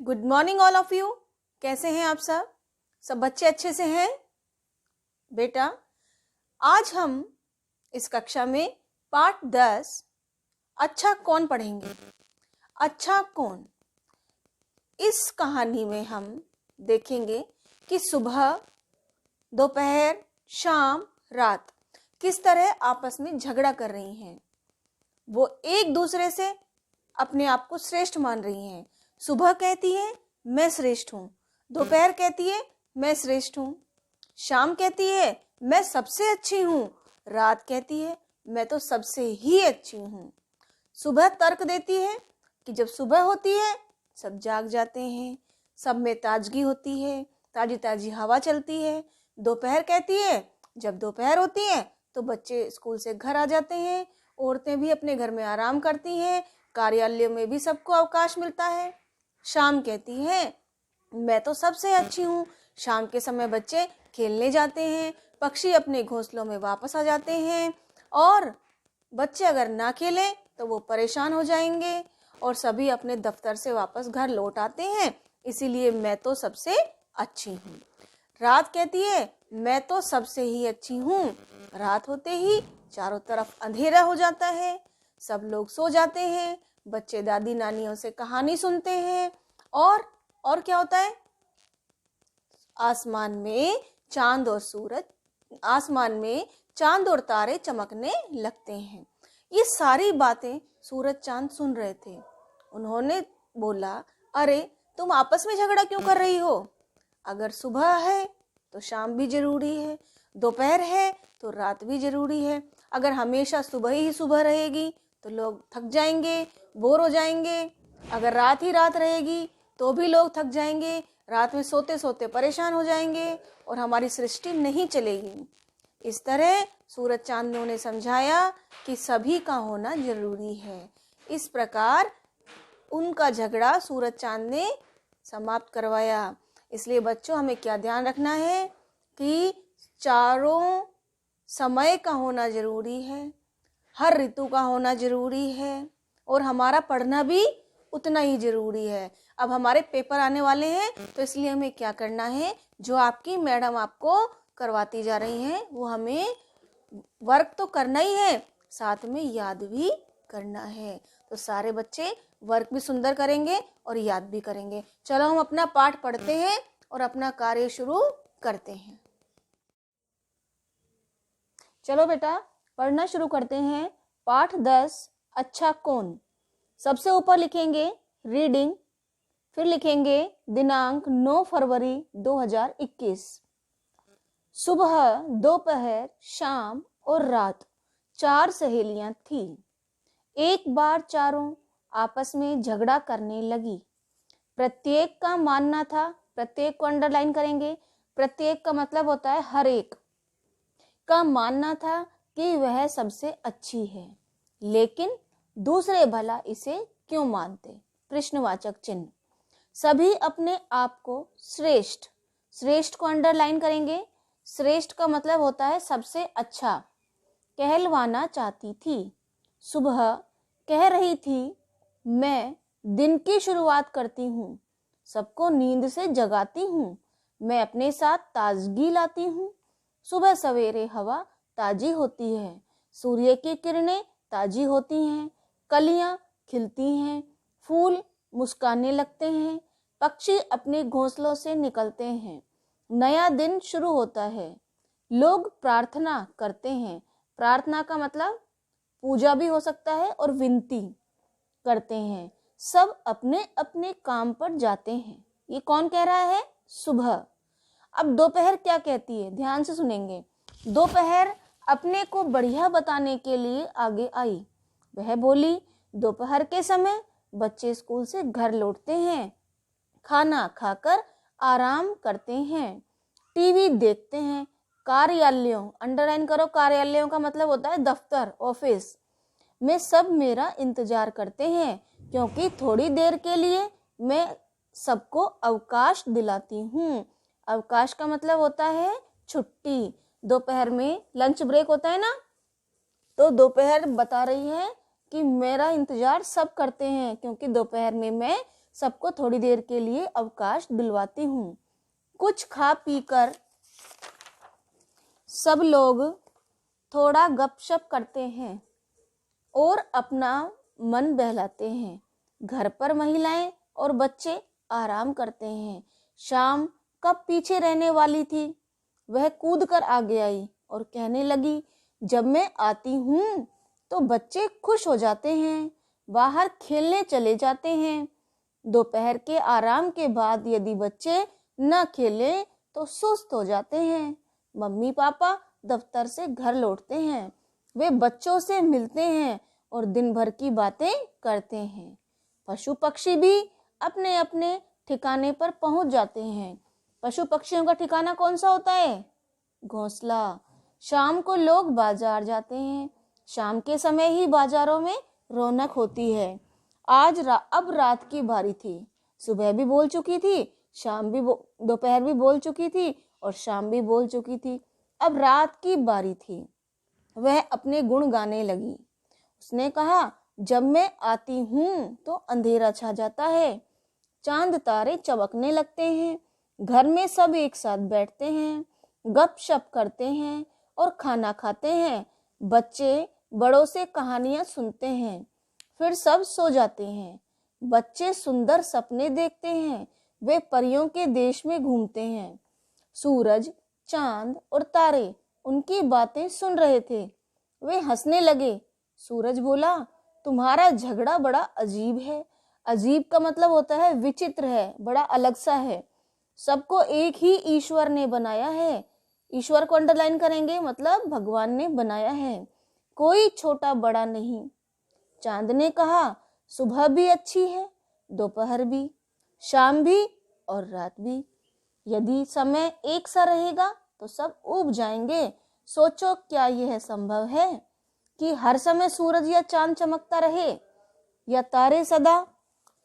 Good morning all of you. कैसे हैं आप सब बच्चे अच्छे से हैं? बेटा, आज हम इस कक्षा में पाठ 10 अच्छा कौन पढ़ेंगे। अच्छा कौन, इस कहानी में हम देखेंगे कि सुबह, दोपहर, शाम, रात किस तरह आपस में झगड़ा कर रही हैं। वो एक दूसरे से अपने आप को श्रेष्ठ मान रही हैं। सुबह कहती है मैं श्रेष्ठ हूँ, दोपहर कहती है मैं श्रेष्ठ हूँ, शाम कहती है मैं सबसे अच्छी हूँ, रात कहती है मैं तो सबसे ही अच्छी हूँ। सुबह तर्क देती है कि जब सुबह होती है सब जाग जाते हैं, सब में ताजगी होती है, ताजी ताजी हवा चलती है। दोपहर कहती है जब दोपहर होती है तो बच्चे स्कूल से घर आ जाते हैं, औरतें भी अपने घर में आराम करती हैं, कार्यालयों में भी सबको अवकाश मिलता है। शाम कहती है मैं तो सबसे अच्छी हूँ, शाम के समय बच्चे खेलने जाते हैं, पक्षी अपने घोंसलों में वापस आ जाते हैं, और बच्चे अगर ना खेलें तो वो परेशान हो जाएंगे और सभी अपने दफ्तर से वापस घर लौट आते हैं, इसीलिए मैं तो सबसे अच्छी हूँ। रात कहती है मैं तो सबसे ही अच्छी हूँ। रात होते ही चारों तरफ अंधेरा हो जाता है, सब लोग सो जाते हैं, बच्चे दादी नानियों से कहानी सुनते हैं, और क्या होता है, आसमान में चांद और तारे चमकने लगते हैं। ये सारी बातें सूरज चांद सुन रहे थे। उन्होंने बोला, अरे तुम आपस में झगड़ा क्यों कर रही हो? अगर सुबह है तो शाम भी जरूरी है, दोपहर है तो रात भी जरूरी है। अगर हमेशा सुबह ही सुबह रहेगी तो लोग थक जाएंगे, बोर हो जाएंगे। अगर रात ही रात रहेगी तो भी लोग थक जाएंगे, रात में सोते सोते परेशान हो जाएंगे और हमारी सृष्टि नहीं चलेगी। इस तरह सूरज चांद ने उन्हें समझाया कि सभी का होना जरूरी है। इस प्रकार उनका झगड़ा सूरज चांद ने समाप्त करवाया। इसलिए बच्चों, हमें क्या ध्यान रखना है कि चारों समय का होना जरूरी है, हर ऋतु का होना जरूरी है, और हमारा पढ़ना भी उतना ही जरूरी है। अब हमारे पेपर आने वाले हैं तो इसलिए हमें क्या करना है, जो आपकी मैडम आपको करवाती जा रही हैं वो हमें वर्क तो करना ही है, साथ में याद भी करना है। तो सारे बच्चे वर्क भी सुंदर करेंगे और याद भी करेंगे। चलो हम अपना पाठ पढ़ते हैं और अपना कार्य शुरू करते हैं। चलो बेटा, पढ़ना शुरू करते हैं। पाठ 10 अच्छा कौन। सबसे ऊपर लिखेंगे रीडिंग, फिर लिखेंगे दिनांक 9 फरवरी 2021। सुबह, दोपहर, शाम और रात 4 सहेलियां थीं। एक बार चारों आपस में झगड़ा करने लगी। प्रत्येक का मानना था, प्रत्येक को अंडरलाइन करेंगे, प्रत्येक का मतलब होता है हर एक का मानना था कि वह सबसे अच्छी है, लेकिन दूसरे भला इसे क्यों मानते? प्रश्नवाचक चिन्ह। सभी अपने आप को श्रेष्ठ को अंडरलाइन करेंगे। श्रेष्ठ का मतलब होता है सबसे अच्छा, कहलवाना चाहती थी। सुबह कह रही थी मैं दिन की शुरुआत करती हूँ, सबको नींद से जगाती हूँ, मैं अपने साथ ताजगी लाती हूँ। सुबह सवेरे हवा ताजी होती है, सूर्य की किरणें ताजी होती हैं, कलियां खिलती हैं, फूल मुस्कुराने लगते हैं, पक्षी अपने घोंसलों से निकलते हैं, नया दिन शुरू होता है। लोग प्रार्थना करते हैं। प्रार्थना का मतलब पूजा भी हो सकता है और विनती करते हैं। सब अपने अपने काम पर जाते हैं। ये कौन कह रहा है? सुबह। अब दोपहर क्या कहती है, ध्यान से सुनेंगे। दोपहर अपने को बढ़िया बताने के लिए आगे आई। वह बोली, दोपहर के समय बच्चे स्कूल से घर लौटते हैं, खाना खाकर आराम करते हैं, टीवी देखते हैं, कार्यालयों, अंडरलाइन करो, कार्यालयों का मतलब होता है दफ्तर, ऑफिस में सब मेरा इंतजार करते हैं, क्योंकि थोड़ी देर के लिए मैं सबको अवकाश दिलाती हूँ। अवकाश का मतलब होता है छुट्टी। दोपहर में लंच ब्रेक होता है ना, तो दोपहर बता रही है कि मेरा इंतजार सब करते हैं, क्योंकि दोपहर में मैं सबको थोड़ी देर के लिए अवकाश दिलवाती हूँ। कुछ खा पी कर सब लोग थोड़ा गपशप करते हैं और अपना मन बहलाते हैं। घर पर महिलाएं और बच्चे आराम करते हैं। शाम कब पीछे रहने वाली थी, वह कूद कर आगे आई और कहने लगी, जब मैं आती हूँ तो बच्चे खुश हो जाते हैं, बाहर खेलने चले जाते हैं। दोपहर के आराम के बाद यदि बच्चे न खेलें तो सुस्त हो जाते हैं। मम्मी पापा दफ्तर से घर लौटते हैं, वे बच्चों से मिलते हैं और दिन भर की बातें करते हैं। पशु पक्षी भी अपने अपने ठिकाने पर पहुंच जाते हैं। पशु पक्षियों का ठिकाना कौन सा होता है? घोंसला। शाम को लोग बाजार जाते हैं। शाम के समय ही बाजारों में रौनक होती है। अब रात की बारी थी। सुबह भी बोल चुकी थी, दोपहर भी बोल चुकी थी और शाम भी बोल चुकी थी। अब रात की बारी थी। वह अपने गुण गाने लगी। उसने कहा, जब मैं आती हूँ तो अंधेरा छा जाता है, चांद तारे चमकने लगते हैं, घर में सब एक साथ बैठते हैं, गपशप करते हैं और खाना खाते हैं। बच्चे बड़ों से कहानियां सुनते हैं, फिर सब सो जाते हैं। बच्चे सुंदर सपने देखते हैं, वे परियों के देश में घूमते हैं। सूरज, चांद और तारे उनकी बातें सुन रहे थे। वे हंसने लगे। सूरज बोला, तुम्हारा झगड़ा बड़ा अजीब है। अजीब का मतलब होता है विचित्र है, बड़ा अलग सा है। सबको एक ही ईश्वर ने बनाया है। ईश्वर को अंडरलाइन करेंगे, मतलब भगवान ने बनाया है, कोई छोटा बड़ा नहीं। चांद ने कहा, सुबह भी अच्छी है, दोपहर भी, शाम भी और रात भी। यदि समय एक सा रहेगा तो सब उब जाएंगे। सोचो, क्या यह संभव है कि हर समय सूरज या चांद चमकता रहे या तारे सदा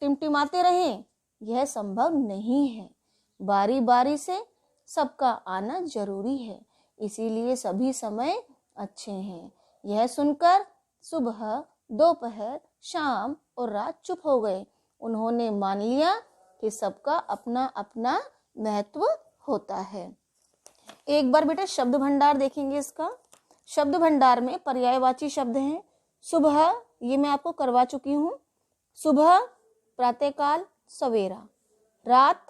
टिमटिमाते रहें? यह संभव नहीं है। बारी बारी से सबका आना जरूरी है, इसीलिए सभी समय अच्छे हैं। यह सुनकर सुबह, दोपहर, शाम और रात चुप हो गए। उन्होंने मान लिया कि सबका अपना अपना महत्व होता है। एक बार बेटा शब्द भंडार देखेंगे। इसका शब्द भंडार में पर्यायवाची शब्द हैं। सुबह, ये मैं आपको करवा चुकी हूँ। सुबह प्रातःकाल, सवेरा। रात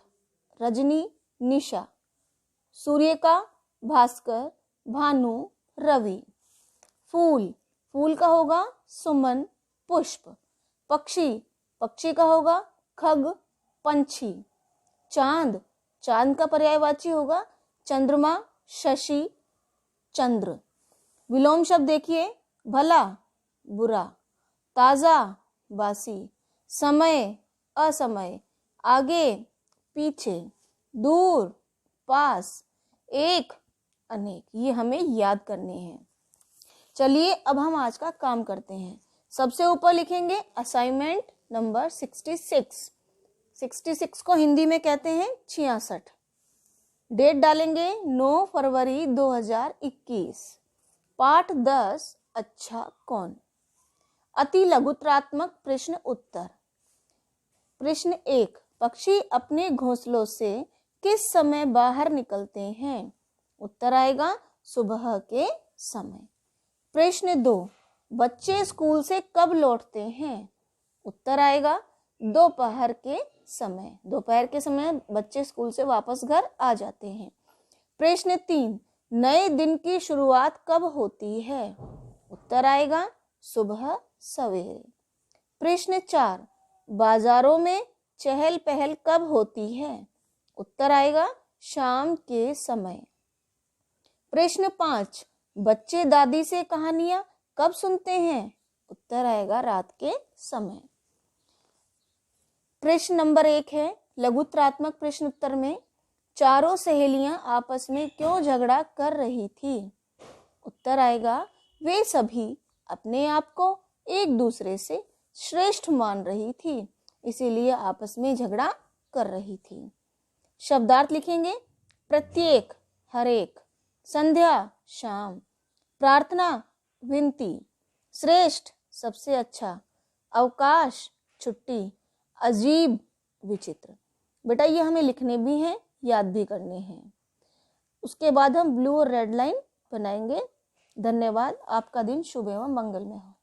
रजनी, निशा। सूर्य का भास्कर, भानु, रवि। फूल, फूल का होगा सुमन, पुष्प। पक्षी, पक्षी का होगा खग, पंछी। चांद, चांद का पर्यायवाची होगा चंद्रमा, शशि, चंद्र। विलोम शब्द देखिए, भला, बुरा। ताजा, बासी। समय, असमय। आगे, पीछे। दूर, पास। एक, अनेक। ये हमें याद करने हैं। चलिए अब हम आज का काम करते हैं। सबसे ऊपर लिखेंगे असाइनमेंट नंबर 66। 66 को हिंदी में कहते हैं 66। डेट डालेंगे 9 फरवरी 2021। पाठ 10, अच्छा कौन। अति लघुत्रात्मक प्रश्न उत्तर। प्रश्न 1, पक्षी अपने घोंसलों से किस समय बाहर निकलते हैं? उत्तर आएगा सुबह के समय। प्रश्न 2, बच्चे स्कूल से कब लौटते हैं? उत्तर आएगा दोपहर के समय। दोपहर के समय बच्चे स्कूल से वापस घर आ जाते हैं। प्रश्न 3, नए दिन की शुरुआत कब होती है? उत्तर आएगा सुबह सवेरे। प्रश्न 4, बाजारों में चहल पहल कब होती है? उत्तर आएगा शाम के समय। प्रश्न 5, बच्चे दादी से कहानियां कब सुनते हैं? उत्तर आएगा रात के समय। प्रश्न नंबर 1 है लघुत्रात्मक प्रश्न उत्तर में चारों सहेलियां आपस में क्यों झगड़ा कर रही थी? उत्तर आएगा वे सभी अपने आप को एक दूसरे से श्रेष्ठ मान रही थी, इसीलिए आपस में झगड़ा कर रही थी। शब्दार्थ लिखेंगे प्रत्येक, हर एक। संध्या, शाम। प्रार्थना, विनती। श्रेष्ठ, सबसे अच्छा। अवकाश, छुट्टी। अजीब, विचित्र। बेटा ये हमें लिखने भी हैं, याद भी करने हैं। उसके बाद हम ब्लू और रेड लाइन बनाएंगे। धन्यवाद। आपका दिन शुभ एवं मंगलमय हो।